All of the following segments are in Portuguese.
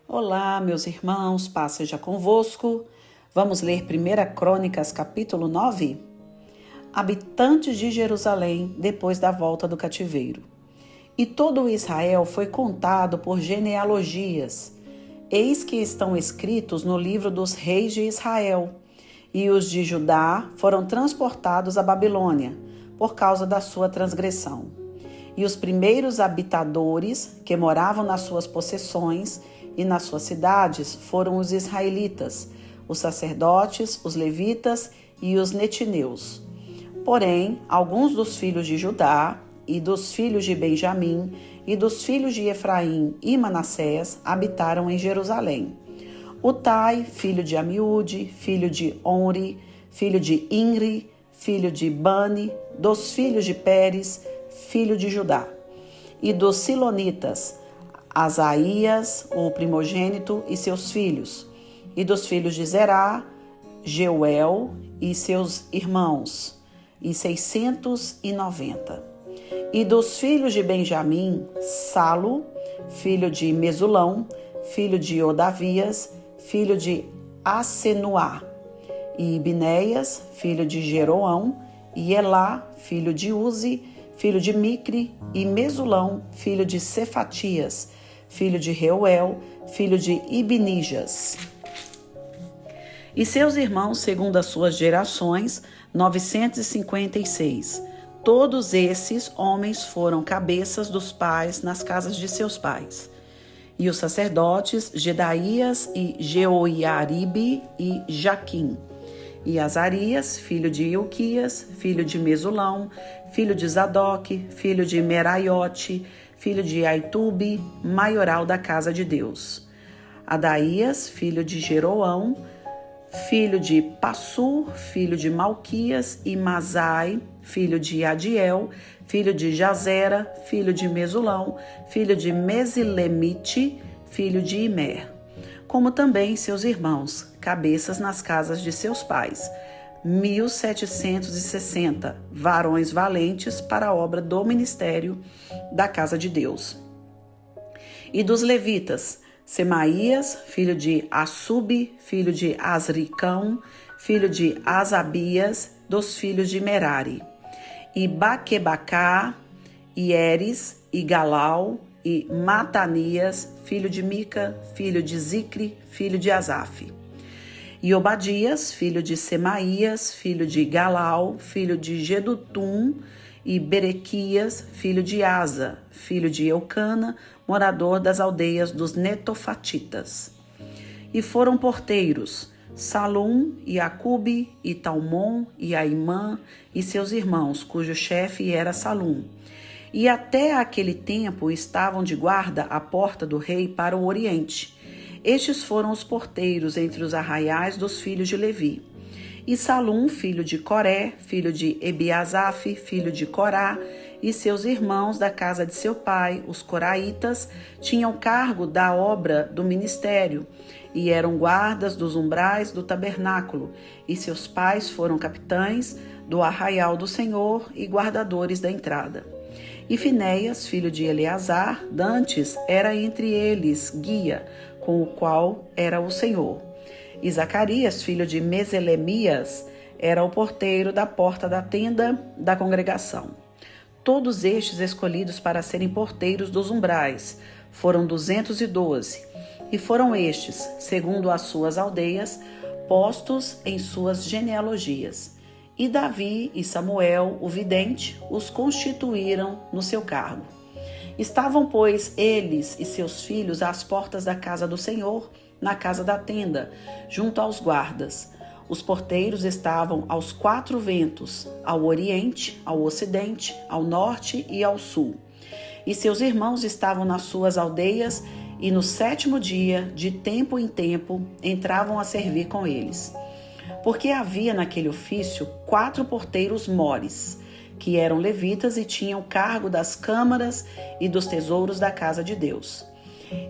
Olá, meus irmãos, paz seja convosco. Vamos ler 1 Crônicas, capítulo 9? Habitantes de Jerusalém depois da volta do cativeiro. E todo o Israel foi contado por genealogias. Eis que estão escritos no livro dos reis de Israel. E os de Judá foram transportados à Babilônia, por causa da sua transgressão. E os primeiros habitadores que moravam nas suas possessões e nas suas cidades foram os israelitas, os sacerdotes, os levitas e os netineus. Porém, alguns dos filhos de Judá e dos filhos de Benjamim e dos filhos de Efraim e Manassés habitaram em Jerusalém. Utai, filho de Amiúde, filho de Onri, filho de Inri, filho de Bani, dos filhos de Pérez, filho de Judá. E dos Silonitas, Asaías, o primogênito, e seus filhos. E dos filhos de Zerá, Jeuel e seus irmãos, e 690. E dos filhos de Benjamim, Salo, filho de Mesulão, filho de Odavias, filho de Assenuá, e Binéias, filho de Jeroão, e Elá, filho de Uzi, filho de Micre, e Mesulão, filho de Cefatias, filho de Reuel, filho de Ibnijas. E seus irmãos, segundo as suas gerações, 956. Todos esses homens foram cabeças dos pais nas casas de seus pais. E os sacerdotes, Gedaías e Jeoiaribe e Jaquim. E Azarias, filho de Ilquias, filho de Mesulão, filho de Zadok, filho de Meraiote, filho de Aitube, maioral da casa de Deus. Adaías, filho de Jeroão, filho de Passur, filho de Malquias, e Masai, filho de Adiel, filho de Jazera, filho de Mesulão, filho de Mesilemite, filho de Imer. Como também seus irmãos, cabeças nas casas de seus pais, 1760, varões valentes para a obra do ministério da casa de Deus. E dos levitas, Semaías, filho de Assube, filho de Asricão, filho de Asabias, dos filhos de Merari. E Baquebacá, e Eres, e Galau, e Matanias, filho de Mica, filho de Zicre, filho de Asaf. E Obadias, filho de Semaías, filho de Galau, filho de Gedutum, e Berequias, filho de Asa, filho de Eucana, morador das aldeias dos Netofatitas. E foram porteiros Salum, e Acube, e Talmon, e Aimã, e seus irmãos, cujo chefe era Salum. E até aquele tempo estavam de guarda à porta do rei para o oriente. Estes foram os porteiros entre os arraiais dos filhos de Levi. E Salum, filho de Coré, filho de Ebiasaf, filho de Corá, e seus irmãos da casa de seu pai, os coraitas, tinham cargo da obra do ministério, e eram guardas dos umbrais do tabernáculo, e seus pais foram capitães do arraial do Senhor e guardadores da entrada. E Finéias, filho de Eleazar, dantes era entre eles guia, com o qual era o Senhor. E Zacarias, filho de Meselemias, era o porteiro da porta da tenda da congregação. Todos estes escolhidos para serem porteiros dos umbrais foram 212, e foram estes, segundo as suas aldeias, postos em suas genealogias. E Davi e Samuel, o vidente, os constituíram no seu cargo. Estavam, pois, eles e seus filhos às portas da casa do Senhor, na casa da tenda, junto aos guardas. Os porteiros estavam aos 4 ventos, ao oriente, ao ocidente, ao norte e ao sul. E seus irmãos estavam nas suas aldeias, e no 7º dia, de tempo em tempo, entravam a servir com eles. Porque havia naquele ofício 4 porteiros mores, que eram levitas e tinham cargo das câmaras e dos tesouros da casa de Deus.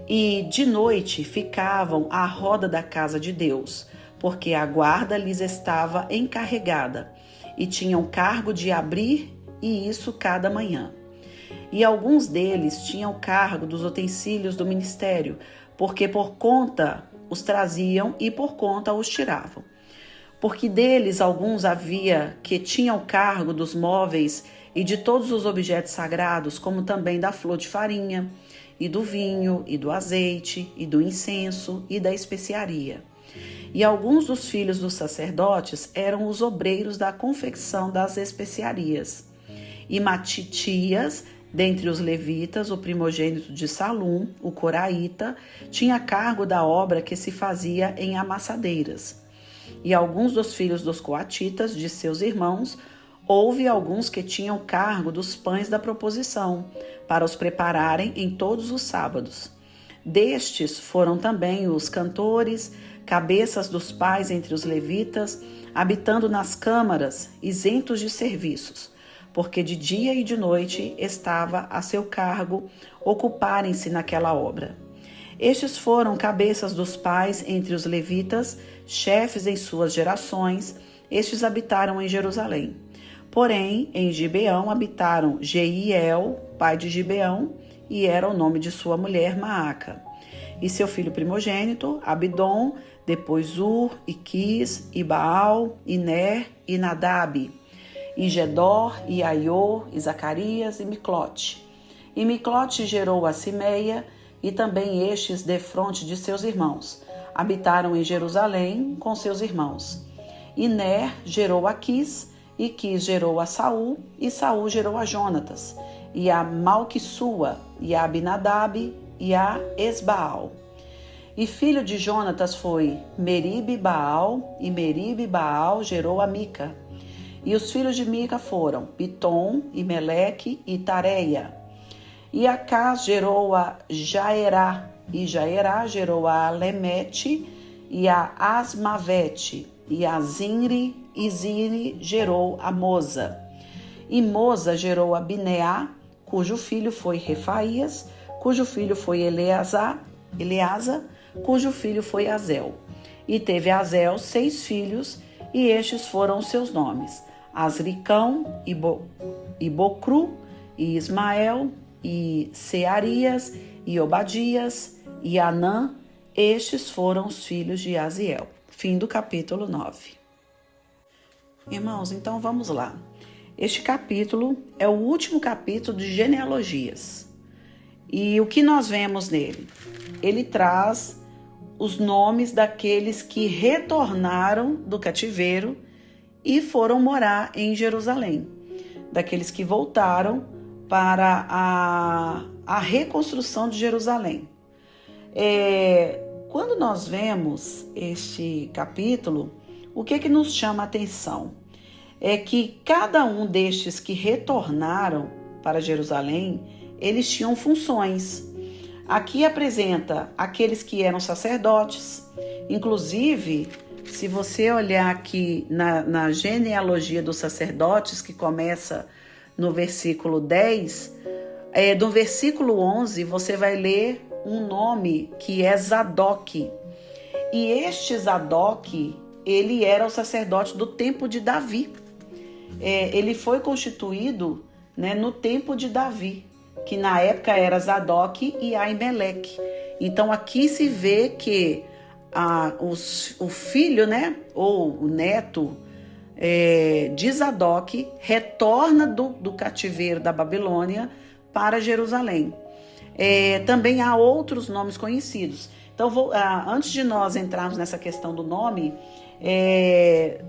E de noite ficavam à roda da casa de Deus, porque a guarda lhes estava encarregada, e tinham cargo de abrir, e isso cada manhã. E alguns deles tinham cargo dos utensílios do ministério, porque por conta os traziam e por conta os tiravam. Porque deles alguns havia que tinham cargo dos móveis e de todos os objetos sagrados, como também da flor de farinha, e do vinho, e do azeite, e do incenso, e da especiaria. E alguns dos filhos dos sacerdotes eram os obreiros da confecção das especiarias. E Matitias, dentre os levitas, o primogênito de Salum, o coraíta, tinha cargo da obra que se fazia em amassadeiras. E alguns dos filhos dos coatitas, de seus irmãos, houve alguns que tinham cargo dos pães da proposição, para os prepararem em todos os sábados. Destes foram também os cantores, cabeças dos pais entre os levitas, habitando nas câmaras, isentos de serviços, porque de dia e de noite estava a seu cargo ocuparem-se naquela obra. Estes foram cabeças dos pais entre os levitas, chefes em suas gerações. Estes habitaram em Jerusalém. Porém, em Gibeão habitaram Jeiel, pai de Gibeão, e era o nome de sua mulher Maaca. E seu filho primogênito, Abidom, depois Ur, e Quis, e Baal, e Ner, e Nadab, e Gedor, e Aiô, e Zacarias, e Miclote. E Miclote gerou a Simeia, e também estes, defronte de seus irmãos, habitaram em Jerusalém com seus irmãos. E Ner gerou a Quis, e Quis gerou a Saul, e Saul gerou a Jonatas, e a Malquissua, e a Abinadab, e a Esbaal. E filho de Jonatas foi Meribe-Baal, e Meribe-Baal gerou a Mica. E os filhos de Mica foram Pitom, e Meleque, e Tareia. E Acás gerou a Jaerá, e Jaerá gerou a Lemete, e a Asmavete, e a Zinri, e Zinri gerou a Moza. E Moza gerou a Bineá, cujo filho foi Refaías, cujo filho foi Eleasa, cujo filho foi Azel. E teve Azel 6 filhos, e estes foram os seus nomes: Asricão, e Bocru, e Ismael, e Searias, e Obadias, e Anã. Estes foram os filhos de Aziel. Fim do capítulo 9. Irmãos, então vamos lá. Este capítulo é o último capítulo de genealogias. E o que nós vemos nele? Ele traz os nomes daqueles que retornaram do cativeiro e foram morar em Jerusalém. Daqueles que voltaram para a reconstrução de Jerusalém. Quando nós vemos este capítulo, o que nos chama a atenção? É que cada um destes que retornaram para Jerusalém, eles tinham funções. Aqui apresenta aqueles que eram sacerdotes. Inclusive, se você olhar aqui na genealogia dos sacerdotes, que começa no versículo 10, do versículo 11, você vai ler um nome que é Zadok. E este Zadok, ele era o sacerdote do tempo de Davi. Ele foi constituído, no tempo de Davi, que na época era Zadok e Aimeleque. Então aqui se vê que o filho, ou o neto de Zadok retorna do cativeiro da Babilônia para Jerusalém. Também há outros nomes conhecidos. Então, antes de nós entrarmos nessa questão do nome,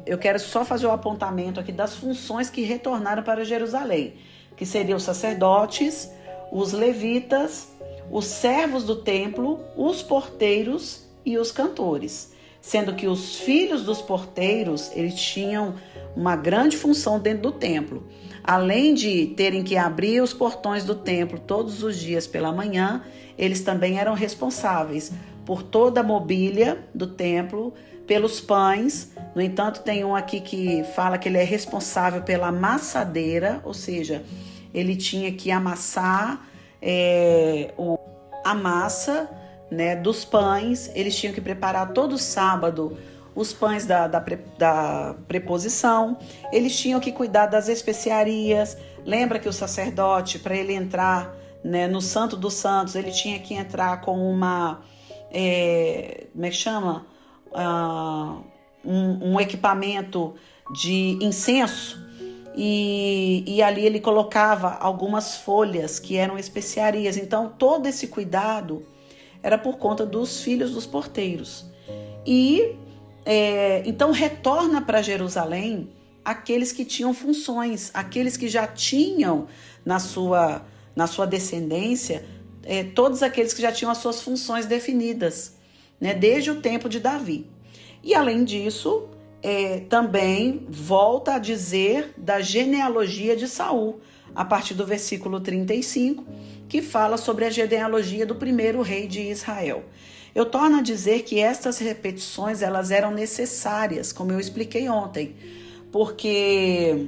eu quero só fazer o apontamento aqui das funções que retornaram para Jerusalém, que seriam os sacerdotes, os levitas, os servos do templo, os porteiros e os cantores. Sendo que os filhos dos porteiros, eles tinham uma grande função dentro do templo. Além de terem que abrir os portões do templo todos os dias pela manhã, eles também eram responsáveis por toda a mobília do templo, pelos pães. No entanto, tem um aqui que fala que ele é responsável pela amassadeira, ou seja, ele tinha que amassar a massa, dos pães. Eles tinham que preparar todo sábado os pães da preposição. Eles tinham que cuidar das especiarias. Lembra que o sacerdote, para ele entrar no Santo dos Santos, ele tinha que entrar com como é que chama? Um equipamento de incenso, e ali ele colocava algumas folhas que eram especiarias. Então todo esse cuidado era por conta dos filhos dos porteiros. E então retorna para Jerusalém aqueles que tinham funções, aqueles que já tinham na sua descendência, todos aqueles que já tinham as suas funções definidas, né, desde o tempo de Davi. E além disso, também volta a dizer da genealogia de Saul, a partir do versículo 35, que fala sobre a genealogia do primeiro rei de Israel. Eu torno a dizer que estas repetições elas eram necessárias, como eu expliquei ontem, porque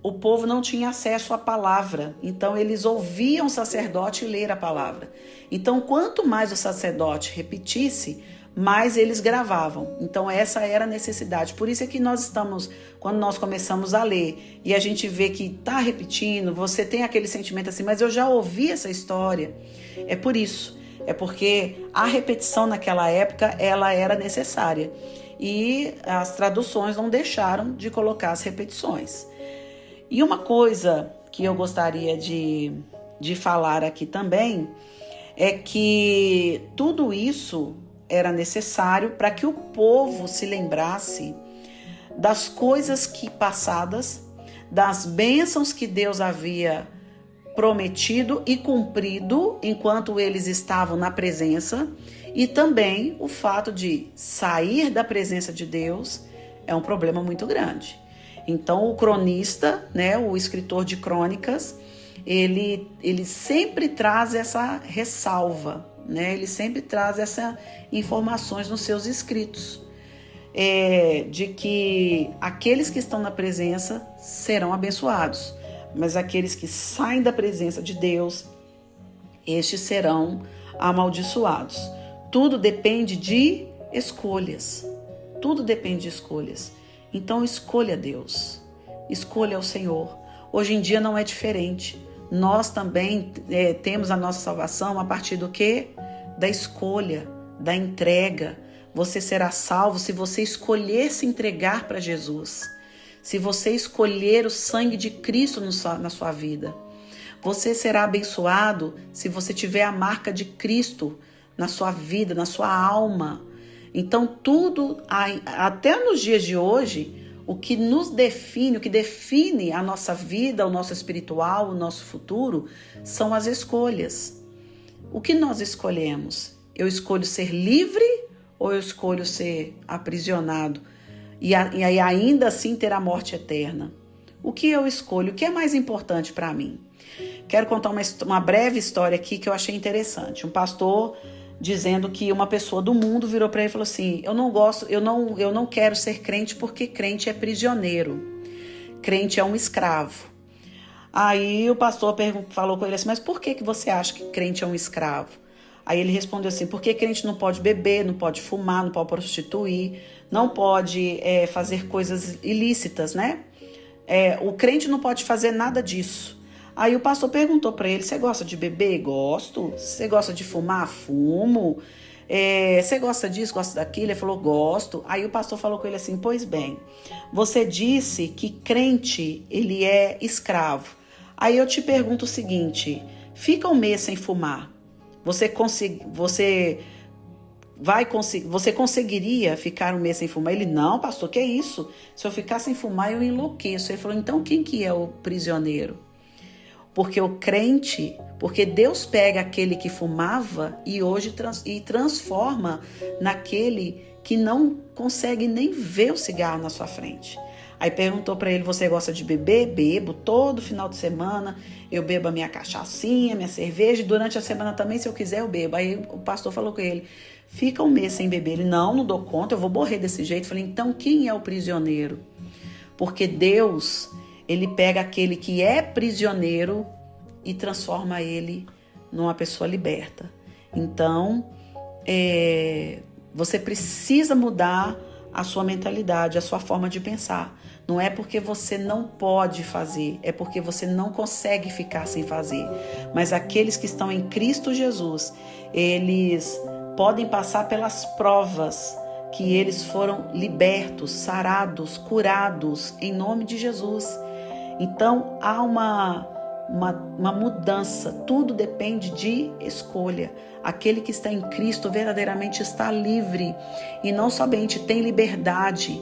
o povo não tinha acesso à palavra, então eles ouviam o sacerdote ler a palavra. Então, quanto mais o sacerdote repetisse, mais eles gravavam. Então essa era a necessidade. Por isso é que nós estamos, quando nós começamos a ler e a gente vê que está repetindo, você tem aquele sentimento assim, mas eu já ouvi essa história. É por isso, é porque a repetição naquela época ela era necessária e as traduções não deixaram de colocar as repetições. E uma coisa que eu gostaria de falar aqui também é que tudo isso era necessário para que o povo se lembrasse das coisas que passadas, das bênçãos que Deus havia prometido e cumprido enquanto eles estavam na presença, e também o fato de sair da presença de Deus é um problema muito grande. Então o cronista, né, o escritor de crônicas, ele sempre traz essa ressalva, né? Ele sempre traz essas informações nos seus escritos, de que aqueles que estão na presença serão abençoados, mas aqueles que saem da presença de Deus, estes serão amaldiçoados. Tudo depende de escolhas. Tudo depende de escolhas. Então escolha Deus, escolha o Senhor. Hoje em dia não é diferente. Nós também temos a nossa salvação a partir do quê? Da escolha, da entrega. Você será salvo se você escolher se entregar para Jesus. Se você escolher o sangue de Cristo na sua vida. Você será abençoado se você tiver a marca de Cristo na sua vida, na sua alma. Então tudo, até nos dias de hoje, o que nos define, o que define a nossa vida, o nosso espiritual, o nosso futuro, são as escolhas. O que nós escolhemos? Eu escolho ser livre ou eu escolho ser aprisionado e ainda assim ter a morte eterna? O que eu escolho? O que é mais importante para mim? Quero contar uma breve história aqui que eu achei interessante. Um pastor dizendo que uma pessoa do mundo virou para ele e falou assim: eu não quero ser crente porque crente é prisioneiro, crente é um escravo. Aí o pastor falou com ele assim: mas por que você acha que crente é um escravo? Aí ele respondeu assim: porque crente não pode beber, não pode fumar, não pode prostituir, não pode fazer coisas ilícitas, né? O crente não pode fazer nada disso. Aí o pastor perguntou para ele: você gosta de beber? Gosto. Você gosta de fumar? Fumo. Você gosta disso, gosta daquilo? Ele falou: gosto. Aí o pastor falou com ele assim: pois bem, você disse que crente ele é escravo. Aí eu te pergunto o seguinte: fica um mês sem fumar. Você conseguiria ficar um mês sem fumar? Ele: não, pastor, que é isso? Se eu ficar sem fumar, eu enlouqueço. Ele falou: então quem que é o prisioneiro? Porque o crente, porque Deus pega aquele que fumava e hoje transforma naquele que não consegue nem ver o cigarro na sua frente. Aí perguntou para ele: você gosta de beber? Bebo todo final de semana, eu bebo a minha cachaçinha, minha cerveja, e durante a semana também, se eu quiser, eu bebo. Aí o pastor falou com ele: fica um mês sem beber. Ele: não dou conta, eu vou morrer desse jeito. Eu falei: então quem é o prisioneiro? Porque Deus, ele pega aquele que é prisioneiro e transforma ele numa pessoa liberta. Então, você precisa mudar a sua mentalidade, a sua forma de pensar. Não é porque você não pode fazer, é porque você não consegue ficar sem fazer. Mas aqueles que estão em Cristo Jesus, eles podem passar pelas provas, que eles foram libertos, sarados, curados, em nome de Jesus. Então, há uma mudança, tudo depende de escolha. Aquele que está em Cristo verdadeiramente está livre, e não somente tem liberdade,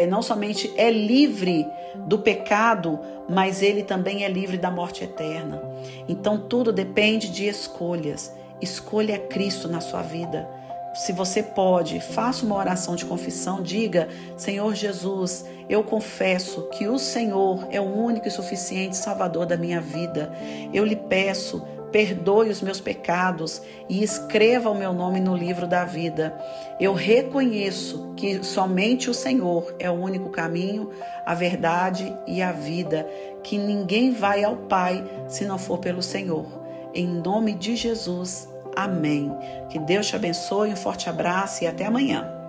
não somente é livre do pecado, mas ele também é livre da morte eterna. Então tudo depende de escolhas. Escolha Cristo na sua vida. Se você pode, faça uma oração de confissão, diga: Senhor Jesus, eu confesso que o Senhor é o único e suficiente Salvador da minha vida. Eu lhe peço, perdoe os meus pecados e escreva o meu nome no livro da vida. Eu reconheço que somente o Senhor é o único caminho, a verdade e a vida, que ninguém vai ao Pai se não for pelo Senhor. Em nome de Jesus, amém. Que Deus te abençoe, um forte abraço e até amanhã.